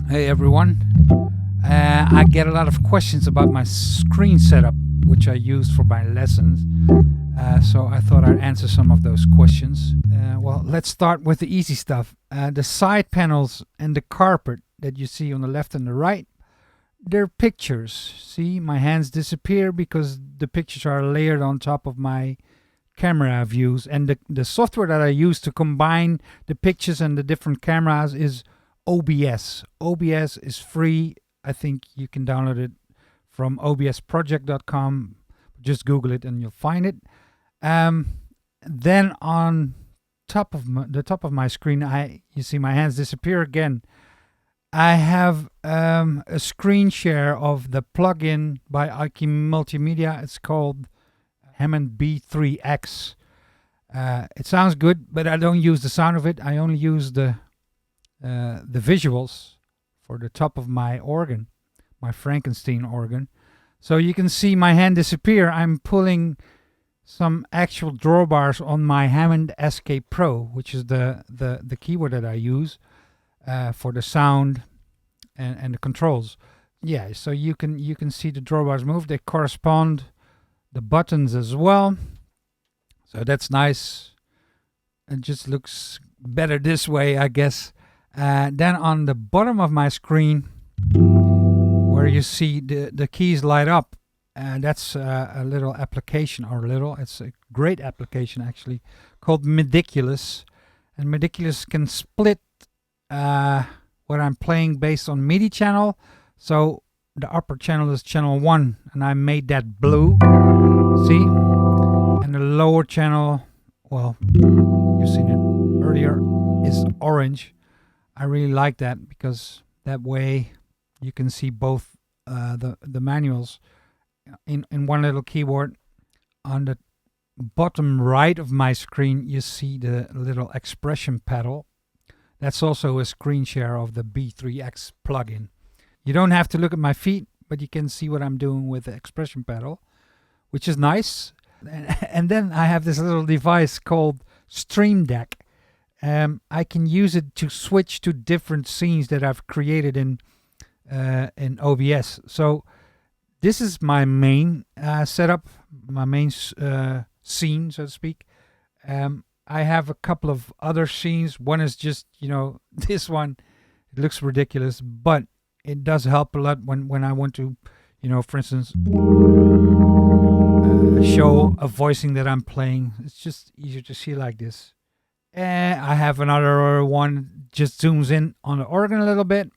Hey everyone. I get a lot of questions about my screen setup, which I use for my lessons. So I thought I'd answer some of those questions. Well, let's start with the easy stuff. The side panels and the carpet that you see on the left and the right, they're pictures. See, my hands disappear because the pictures are layered on top of my camera views. And the software that I use to combine the pictures and the different cameras is OBS. OBS is free. I think you can download it from obsproject.com. Just Google it and you'll find it. Then on top of the top of my screen, you see my hands disappear again. I have a screen share of the plugin by IK Multimedia. It's called Hammond B3X. It sounds good, but I don't use the sound of it. I only use the visuals for the top of my organ, my Frankenstein organ. So you can see my hand disappear. I'm pulling some actual drawbars on my Hammond Escape Pro, which is the keyboard that I use for the sound and the controls. Yeah, so you can see the drawbars move. They correspond the buttons as well. So that's nice. It just looks better this way, I guess. Then on the bottom of my screen, where you see the keys light up, that's a little application, it's a great application actually, called Meticulous. And Meticulous can split what I'm playing based on MIDI channel. So the upper channel is channel 1, and I made that blue, see? And the lower channel, well, you've seen it earlier, is orange. I really like that because that way you can see both the manuals in one little keyboard. On the bottom right of my screen, you see the little expression pedal. That's also a screen share of the B3X plugin. You don't have to look at my feet, but you can see what I'm doing with the expression pedal, which is nice. And then I have this little device called Stream Deck. I can use it to switch to different scenes that I've created in OBS. So this is my main setup, my main scene, so to speak. I have a couple of other scenes. One is just, this one. It looks ridiculous, but it does help a lot when I want to, for instance, show a voicing that I'm playing. It's just easier to see like this. I have another one, just zooms in on the organ a little bit.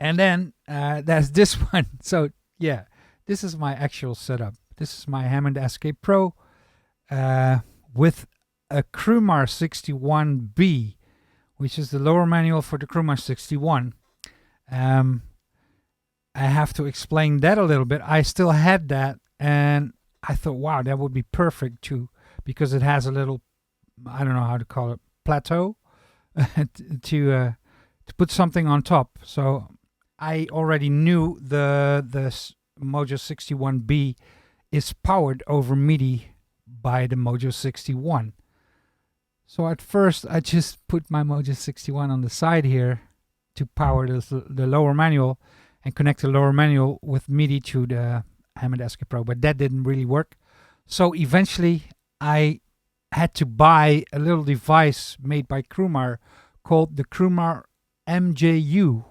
And then that's this one. So yeah, this is my actual setup. This is my Hammond Escape Pro with a Crumar 61B, which is the lower manual for the Crumar 61. I have to explain that a little bit. I still had that, and I thought, wow, that would be perfect too, because it has a little, I don't know how to call it, plateau to put something on top. So I already knew the Mojo 61B is powered over MIDI by the Mojo 61. So at first I just put my Mojo 61 on the side here to power the lower manual and connect the lower manual with MIDI to the Hammond Escape Pro, but that didn't really work. So eventually I had to buy a little device made by Crumar called the Crumar MJU.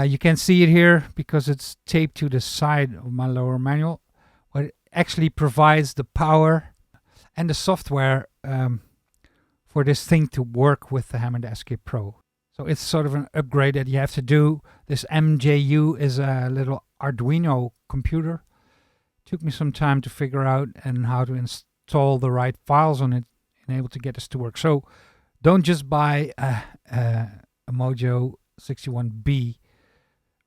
You can see it here because it's taped to the side of my lower manual, but it actually provides the power and the software for this thing to work with the Hammond Escape Pro. So it's sort of an upgrade that you have to do. This MJU is a little Arduino computer. Took me some time to figure out and how to install the right files on it and able to get this to work. So don't just buy a Mojo 61B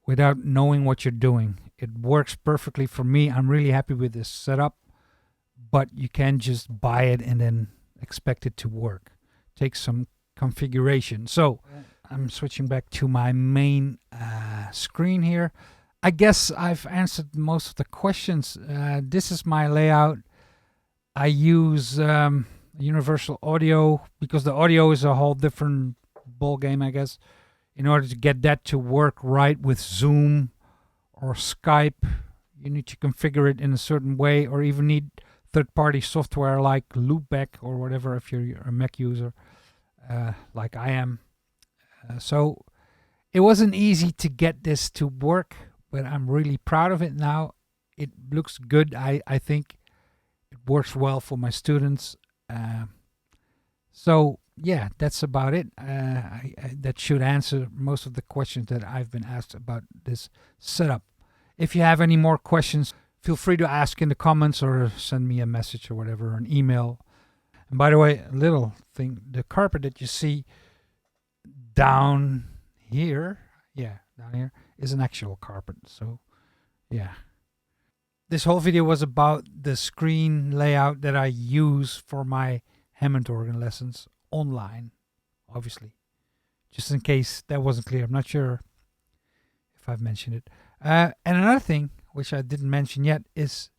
without knowing what you're doing. It works perfectly for me. I'm really happy with this setup, but you can't just buy it and then expect it to work. Takes some configuration. So I'm switching back to my main screen here. I guess I've answered most of the questions. This is my layout. I use universal audio because the audio is a whole different ball game, I guess. in order to get that to work right with Zoom or Skype, you need to configure it in a certain way, or even need third-party software like Loopback or whatever if you're a Mac user, like I am. So it wasn't easy to get this to work, but I'm really proud of it now. It looks good. I think it works well for my students. So yeah, that's about it. That should answer most of the questions that I've been asked about this setup. If you have any more questions, feel free to ask in the comments or send me a message or whatever, or an email. And by the way, a little thing, the carpet that you see down here, down here, is an actual carpet. So yeah. This whole video was about the screen layout that I use for my Hammond organ lessons online, obviously. Just in case that wasn't clear. I'm not sure if I've mentioned it. And another thing, which I didn't mention yet, is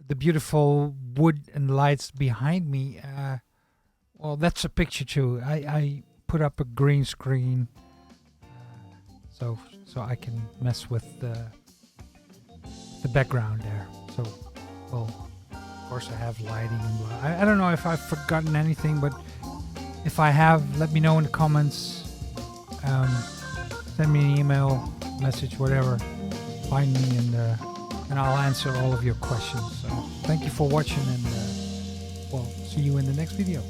the beautiful wood and lights behind me. Well, that's a picture too. I put up a green screen so I can mess with the background there. So, well, of course I have lighting and blah. I don't know if I've forgotten anything, but if I have, let me know in the comments. Send me an email, message, whatever. Find me and I'll answer all of your questions. So thank you for watching, and well, see you in the next video.